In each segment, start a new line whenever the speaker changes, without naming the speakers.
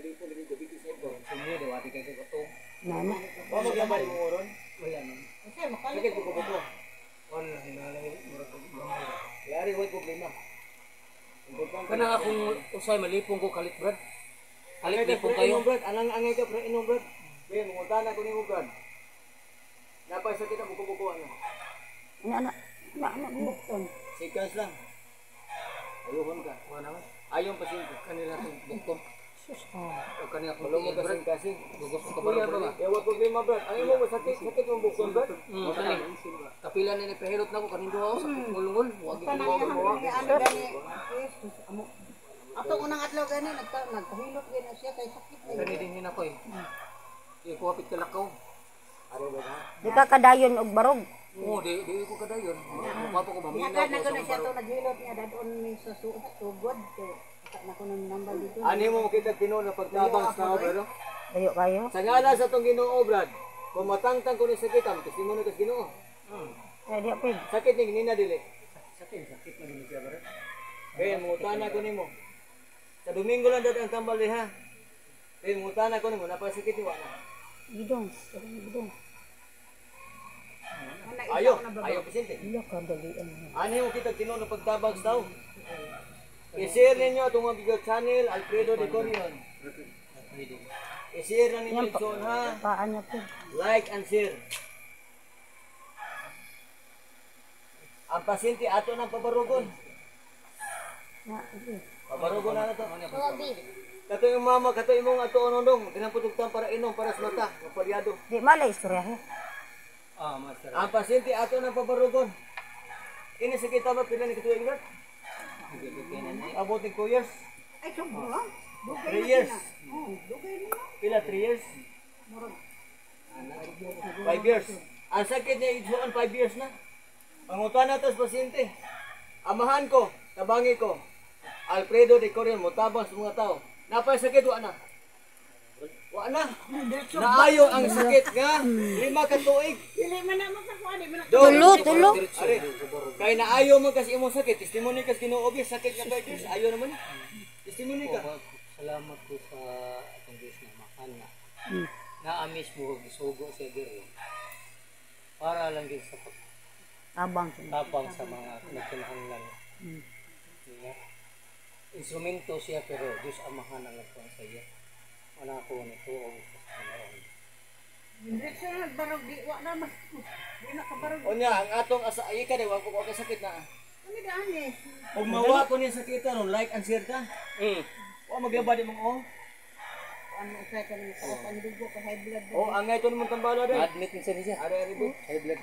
nalipon lagi gabi sa ito. Sumyo di wati kay katong.
Nana.
Wa mo gabay mo oron? Wala man.
Kasi makalit.
Sakit ko buko. Wala hinalay mura ko. Yari way problema.
Kana akong usay malipong ko kalit brad.
Kalit lipong kayo brad. Anang angay ka pre inom brad. Ben mungutana ko nimo brad. Napay sakit ang buko-buko ano.
Nana. Nana bukton.
Seconds lang. Ayuhon ka.
Wala naman.
Ayong pasyente.
Kanila kong bukton.
Sus.
O kanila akong
Wala mo
brad.
kasi.
Gugos ko
Kuya
ba?
ba? Ewa problema brad. Ang imo sakit mo bukon brad.
Kani. Kapila ni pahirot na ko kanindo ako sa ngulungol. Wag
Tanang
ko
yan
mo.
ano gani. Amo. Ato unang adlaw gani nagpahilot gani siya kay sakit.
Kani din ako eh. Di ko kapit kalakaw.
Are ba na?
Di ka kadayon og barog.
Oo, di ko kadayon. Mukha pa ko maminaw
Hagad
ko
na
sa
gani siya to
baro.
naghilot niya dadon ni sa sugod kay na ko nang number dito.
Ani mo kita Ginoo na pagtabang sa tao brad.
Dayo kayo.
Sa ngalan sa tong Ginoo brad. Kung matangtang ko ni sakit am testimono kas Ginoo.
Kaya di apig.
Sakit ni nina dili.
Sakit na din siya brad.
Ben mutana ko nimo. Sa Domingo lang dad ang tambal diha. Ben mutana ko nimo napasakit ni wa na.
Gidong. Gidong.
Ayo, ayo pasyente.
Iya ka dalian.
Ani mo kita Ginoo na pagtabang sa tao. I-share ninyo itong mga video channel, Alfredo de Corion. I-share na ninyo ito ha.
Paan niya po.
Like and share. Ang pasyente ato ng pabarugon.
Na, ito.
Pabarugon na to. Kato yung mama, kato yung mga ato onondong. Tinaputugtan para inom, para sa mata. Mapalyado.
Di mala istorya he.
Ah, master.
Ang pasyente ato ng pabarugon. Ini sa kita ba pila ni katuig ba? Abot ng 2 years.
Ay sobra.
3 years.
Dugay na.
Pila 3 years? 5 years. Ang sakit niya isuan 5 years na. Pangutan na ito sa pasyente. Amahan ko, tabangi ko. Alfredo de Corion, mutabang sa mga tao. Napay sakit, wa na. Wa na. Naayo ang sakit nga. 5 ka tuig.
Dili man na makakuha di man.
Tulo.
Are, kay naayo mo kasi imong sakit. Testimony kas Ginoo obvious sakit nga 5 years. Ayo naman. Testimony ka.
Salamat ko sa atong Diyos na makan na. Na-amis mo gisugo siya diri. Para lang din sa
Tabang.
pagtapang sa mga nagkinahanglan. Diba? Instrumento siya pero Diyos amahan ang nagpang sa iya. Wala ko nito o
Hindi siya nagbarog di wa na mas. Di na kabarog.
Unya, ang atong asa ay ka wa ko ka sakit na.
Ano daan eh.
Ug mawa ko ni sakit ron, like and share ka. Wa maglabad imong oh.
Ano sa kanang sa pandugo ka high blood.
Oh, angay to naman tambala dai.
admit ni siya.
Are ribu.
High blood.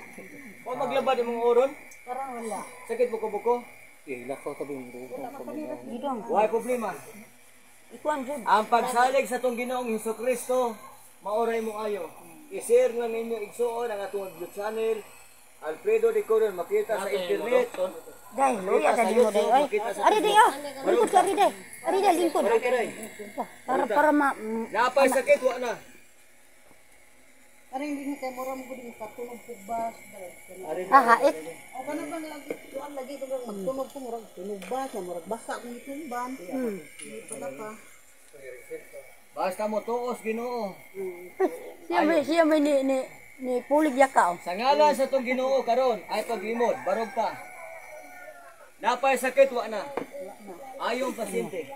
Wa maglabad imong oron.
Parang wala.
Sakit buko-buko.
Lakaw tabi mo rin.
Gidong.
Why problema?
Ikuan jud.
Ang pagsalig sa tong Ginoong Hesukristo, maoray mo ayo. I-share na ninyo igsuon ang atong YouTube channel, Alfredo de Corion, makita sa internet.
Dai, luya sa limo dai. Ay. Ari dai oh. Lingkod ka ari dai. Ari dai lingkod. Para
Napay sakit wa na.
Aring din kay mura mo gud katunog pugbas.
hait.
O kana bang lagi tuan lagi ko magtunog ko murag tunog ba sa murag basa kung itumban. Hindi pala pa.
Basta mo tuos Ginoo.
Siya may ni pulig yakaw.
Sa ngalan sa tong Ginoo karon ay paglimod, barog ka. Napay sakit wa na. Ayong pasyente.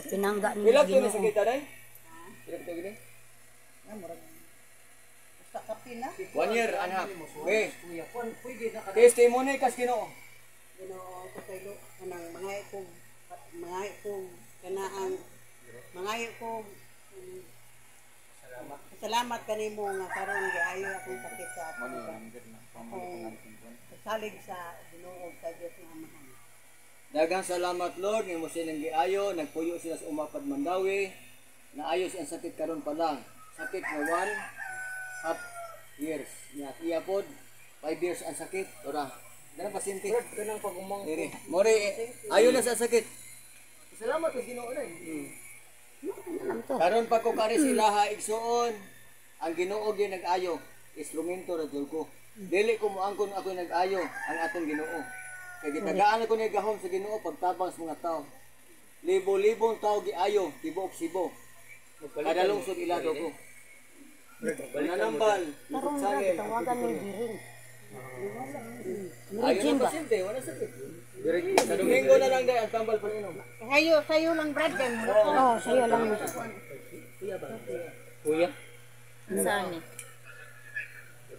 Pinangga ni
Pila to ni sakit dai? Pila to gini?
Sa kapina.
1 year and a half. Okay. Testimony kas Ginoo.
Ginoo ko kaylo kanang mga kong kanaan mga salamat kanimo nga karon giayo akong sakit sa akong salig sa Ginoo sa Dios nga amahan.
Daghang salamat Lord nga mo silang giayo, nagpuyo sila sa Umapad Mandawi. Naayos ang sakit karon pa lang. Sakit nga 1.5 years. Iya pod 5 years ang sakit. Ora. Ganang pasyente.
Kanang pag-umang
Diri. Mori ayo na sa sakit. Salamat sa Ginoo na. Karon pa ko kari sila ha igsuon. Ang Ginoo gyud nag-ayo. Instrumento ra jud ko. Dili ko moangkon ako nag-ayo ang atong Ginoo. Kay gitagaan ako ni gahom sa Ginoo pagtabang sa mga tao. Libo-libong tao giayo tibuok Cebu. Kada lungsod ilado ko. Nanambal,
Tarong na,
sangil.
tawagan mo yung giring.
Ayun ang pasyente, wala sakit. Sa Domingo na lang dahil ang tambal pa inom.
Sayo lang Brad din.
Oo, sa'yo lang.
Kuya.
Saan ni?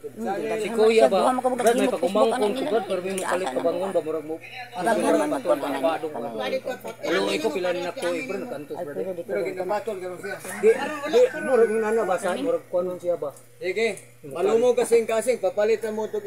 Si Kuya ba? Brad, may pagkumangkong sugod pero may makalit ka bangon ba murag mo?
Daghan man
Baton ba badong ba? Alo iko pila na ko ibro nakantos brad.
Pero ginapatol gano'n siya.
Di murag nana ba sa murag kuno siya ba?
Sige, malumog kasing-kasing, papalitan mo ito